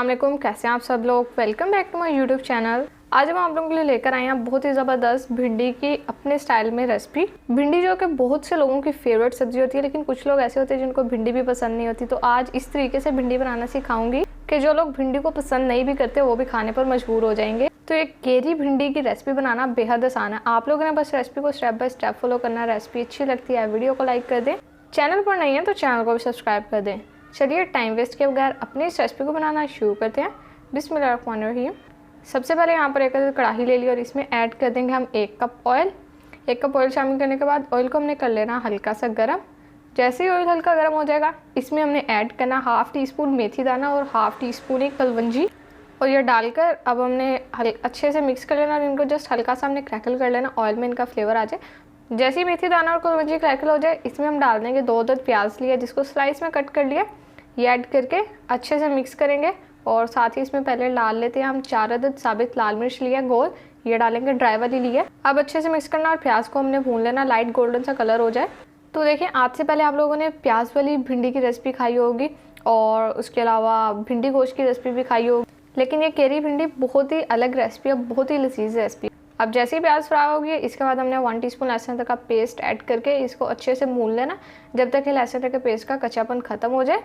अस्सलाम वालेकुम, कैसे हैं आप सब लोग। Welcome back to my YouTube channel. आज हम आप लोगों के लिए लेकर आए हैं बहुत ही ज़बरदस्त भिंडी की अपने स्टाइल में रेसिपी। भिंडी जो कि बहुत से लोगों की फेवरेट सब्जी होती है, लेकिन कुछ लोग ऐसे होते हैं जिनको भिंडी भी पसंद नहीं होती। तो आज इस तरीके से भिंडी बनाना सिखाऊंगी कि जो लोग भिंडी को पसंद नहीं भी करते वो भी खाने पर मजबूर हो जाएंगे। तो एक केरी भिंडी की रेसिपी बनाना बेहद आसान है। आप लोगों ने बस रेसिपी को स्टेप बाय स्टेप फॉलो करना है। रेसिपी अच्छी लगती है वीडियो को लाइक कर दें, चैनल पर नहीं है तो चैनल को भी सब्सक्राइब कर दें। चलिए टाइम वेस्ट के बगैर अपनी इस रेसिपी को बनाना शुरू करते हैं। बिस्मिल्लाहिर्रहमानिर्रहीम। सबसे पहले यहाँ पर एक कढ़ाई ले ली और इसमें ऐड कर देंगे हम 1 कप ऑयल। 1 कप ऑयल शामिल करने के बाद ऑयल को हमने कर लेना हल्का सा गर्म। जैसे ही ऑयल हल्का गर्म हो जाएगा इसमें हमने ऐड करना हाफ़ टी स्पून मेथी दाना और हाफ़ टी स्पून एक कलवंजी, और ये डालकर अब हमने अच्छे से मिक्स कर लेना और इनको जस्ट हल्का सा हमने क्रैकल कर लेना, ऑयल में इनका फ्लेवर आ जाए। जैसे ही मेथी दाना और कलवंजी क्रैकल हो जाए इसमें हम डाल देंगे 2 अदद प्याज लिया जिसको स्लाइस में कट कर लिया। ये ऐड करके अच्छे से मिक्स करेंगे और साथ ही इसमें पहले डाल लेते हैं हम 4 अदद साबित लाल मिर्च लिया गोल, ये डालेंगे ड्राई वाली लिया। अब अच्छे से मिक्स करना और प्याज को हमने भून लेना लाइट गोल्डन सा कलर हो जाए। तो देखिए आज से पहले आप लोगों ने प्याज वाली भिंडी की रेसिपी खाई होगी और उसके अलावा भिंडी गोश्त की रेसिपी भी खाई होगी, लेकिन ये केरी भिंडी बहुत ही अलग रेसिपी है, बहुत ही लजीज रेसिपी। अब जैसे ही प्याज फ्राई होगी इसके बाद हमने 1 टीस्पून लहसुन अदरक का पेस्ट ऐड करके इसको अच्छे से भून लेना जब तक कि लहसुन अदरक के पेस्ट का कच्चापन खत्म हो जाए।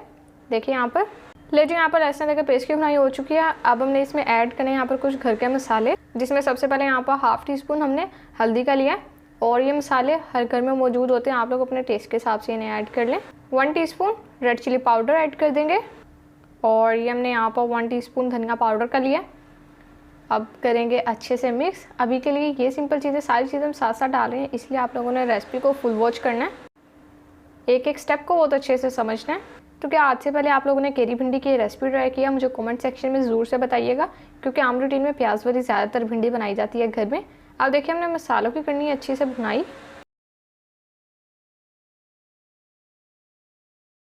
देखिए यहाँ पर यहाँ पर लहसुन अदरक के पेस्ट की भुनाई हो चुकी है। अब हमने इसमें ऐड करने यहाँ पर कुछ घर के मसाले, जिसमें सबसे पहले यहाँ पर हाफ़ टी स्पून हमने हल्दी का लिया है और ये मसाले हर घर में मौजूद होते हैं, आप लोग अपने टेस्ट के हिसाब से इन्हें ऐड कर लें। 1 teaspoon red chilli powder add कर देंगे और ये हमने यहाँ पर 1 टीस्पून धनिया पाउडर का लिया। अब करेंगे अच्छे से मिक्स। अभी के लिए ये सिंपल चीज़ें सारी चीज़ें हम साथ साथ डाल रहे हैं, इसलिए आप लोगों ने रेसिपी को फुल वॉच करना है, एक एक स्टेप को बहुत अच्छे से समझना है। तो क्या आज से पहले आप लोगों ने केरी भिंडी की रेसिपी ट्राई किया, मुझे कमेंट सेक्शन में ज़रूर से बताइएगा, क्योंकि आम रूटीन में प्याज वाली ज़्यादातर भिंडी बनाई जाती है घर में। अब देखिए हमने मसालों की करनी है अच्छी से भुनाई।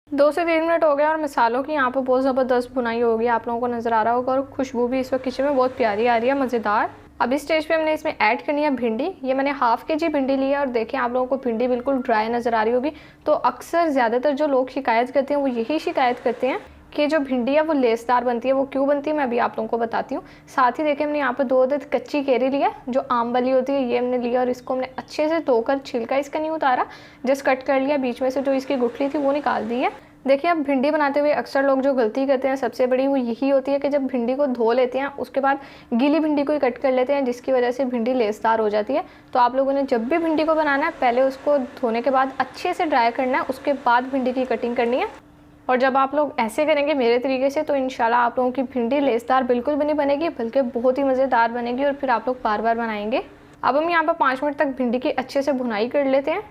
2 से 3 मिनट हो गए और मसालों की यहाँ पर बहुत ज़बरदस्त भुनाई होगी, आप लोगों को नज़र आ रहा होगा, और खुशबू भी इस वक्त किचन में बहुत प्यारी आ रही है, मज़ेदार। अब इस स्टेज पे हमने इसमें ऐड करनी है भिंडी। ये मैंने हाफ़ के जी भिंडी ली है और देखिए आप लोगों को भिंडी बिल्कुल ड्राई नज़र आ रही होगी। तो अक्सर ज़्यादातर जो लोग शिकायत करते हैं वो यही शिकायत करते हैं कि जो भिंडी है वो लेसदार बनती है। वो क्यों बनती है मैं अभी आप लोगों को बताती हूँ। साथ ही देखिए हमने यहाँ पर 2 अदद कच्ची केरी लिया जो आम वाली होती है, ये हमने लिया और इसको हमने अच्छे से धोकर, छिलका इसका नहीं उतारा, जस्ट कट कर लिया, बीच में से जो इसकी गुठली थी वो निकाल दी है। देखिए अब भिंडी बनाते हुए अक्सर लोग जो गलती करते हैं सबसे बड़ी वो यही होती है कि जब भिंडी को धो लेते हैं उसके बाद गीली भिंडी को ही कट कर लेते हैं, जिसकी वजह से भिंडी लेसदार हो जाती है। तो आप लोगों ने जब भी भिंडी को बनाना है पहले उसको धोने के बाद अच्छे से ड्राई करना है, उसके बाद भिंडी की कटिंग करनी है। और जब आप लोग ऐसे करेंगे मेरे तरीके से तो इंशाल्लाह आप लोगों की भिंडी लेसदार बिल्कुल भी नहीं बनेगी, बल्कि बहुत ही मज़ेदार बनेगी और फिर आप लोग बार बार बनाएंगे। अब हम यहाँ पर 5 मिनट तक भिंडी की अच्छे से भुनाई कर लेते हैं।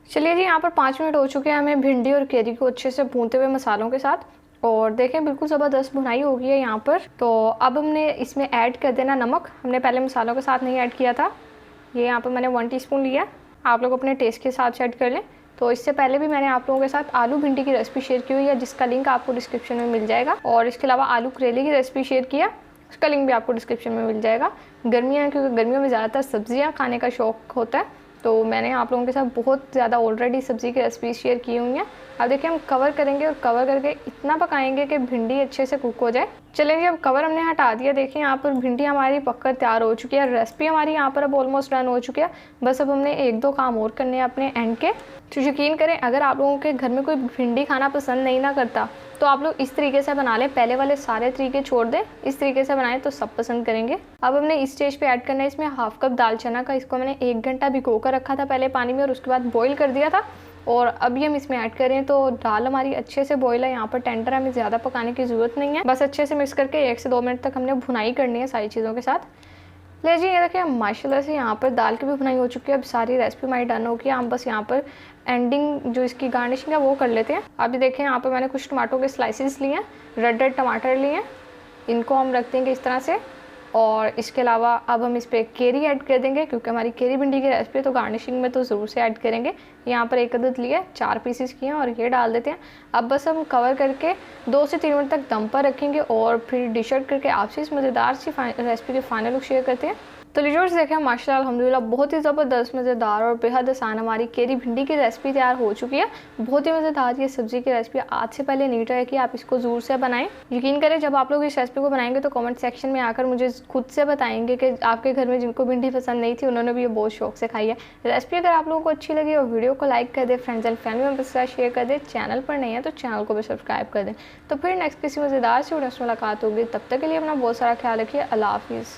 चलिए जी यहाँ पर 5 मिनट हो चुके हैं हमें भिंडी और केरी को अच्छे से भूनते हुए मसालों के साथ, और देखें बिल्कुल ज़बरदस्त भुनाई हो गई है यहाँ पर। तो अब हमने इसमें ऐड कर देना नमक। हमने पहले मसालों के साथ नहीं ऐड किया था। ये यहाँ पर मैंने 1 टीस्पून लिया, आप लोग अपने टेस्ट के हिसाब से ऐड कर लें। तो इससे पहले भी मैंने आप लोगों के साथ आलू भिंडी की रेसिपी शेयर की हुई है जिसका लिंक आपको डिस्क्रिप्शन में मिल जाएगा, और इसके अलावा आलू करेले की रेसिपी शेयर किया, उसका लिंक भी आपको डिस्क्रिप्शन में मिल जाएगा। गर्मियाँ, क्योंकि गर्मियों में ज़्यादातर सब्जियाँ खाने का शौक़ होता है, तो मैंने आप लोगों के साथ बहुत ज़्यादा ऑलरेडी सब्ज़ी की रेसिपी शेयर की हुई हैं। अब देखिए हम कवर करेंगे और कवर करके इतना पकाएंगे कि भिंडी अच्छे से कुक हो जाए। चलेंगे अब कवर हमने हटा दिया। देखिए यहाँ पर भिंडी हमारी पककर तैयार हो चुकी है, रेसिपी हमारी यहाँ पर अब ऑलमोस्ट रन हो चुकी है। बस अब हमने 1-2 काम और करने हैं अपने एंड के। तो यकीन करें अगर आप लोगों के घर में कोई भिंडी खाना पसंद नहीं ना करता तो आप लोग इस तरीके से बना लें, पहले वाले सारे तरीके छोड़ दें, इस तरीके से बनाएं तो सब पसंद करेंगे। अब हमने इस स्टेज पे ऐड करना है इसमें हाफ़ कप दाल चना का। इसको मैंने 1 घंटा भिगो कर रखा था पहले पानी में और उसके बाद बॉईल कर दिया था, और अभी हम इसमें ऐड करें तो दाल हमारी अच्छे से बॉईल है, यहाँ पर टेंडर, हमें ज़्यादा पकाने की ज़रूरत नहीं है। बस अच्छे से मिक्स करके 1 से 2 मिनट तक हमने भुनाई करनी है सारी चीज़ों के साथ। ले जी ये देखिए माशाल्लाह से यहाँ पर दाल की भी भुनाई हो चुकी है। अब सारी रेसिपी हमारी डन हो गई है। हम बस यहाँ पर एंडिंग जो इसकी गार्निशिंग है वो कर लेते हैं। अभी देखें यहाँ पर मैंने कुछ टमाटो के स्लाइसेस लिए हैं, रेड टमाटर लिए हैं, इनको हम रख देंगे इस तरह से। और इसके अलावा अब हम इस पर केरी ऐड कर देंगे, क्योंकि हमारी केरी भिंडी की रेसिपी है तो गार्निशिंग में तो ज़रूर से ऐड करेंगे। यहाँ पर 1 अदद लिए, 4 पीसेस किए हैं और ये डाल देते हैं। अब बस हम कवर करके 2 से 3 मिनट तक दम पर रखेंगे और फिर डिश आउट करके आपसे इस मज़ेदार सी रेसिपी के फाइनल लुक शेयर करते हैं। तो लीजिए देखें माशाल्लाह अल्हम्दुलिल्लाह बहुत ही ज़बरदस्त मज़ेदार और बेहद आसान हमारी केरी भिंडी की रेसिपी तैयार हो चुकी है। बहुत ही मज़ेदार ये सब्ज़ी की रेसिपी आज से पहले नहीं ट्राई की, आप इसको ज़रूर से बनाएं। यकीन करें जब आप लोग इस रेसिपी को बनाएंगे तो कमेंट सेक्शन में आकर मुझे खुद से बताएंगे कि आपके घर में जिनको भिंडी पसंद नहीं थी उन्होंने भी ये बहुत शौक से खाई है। रेसिपी अगर आप लोगों को अच्छी लगी और वीडियो को लाइक कर दे, फ्रेंड्स एंड फैमिली मेंबर्स के साथ शेयर कर दे, चैनल पर नहीं है तो चैनल को भी सब्सक्राइब कर दें। तो फिर नेक्स्ट किसी मज़ेदार से मुलाकात होगी, तब तक के लिए अपना बहुत सारा ख्याल रखिए। अल्लाह हाफिज़।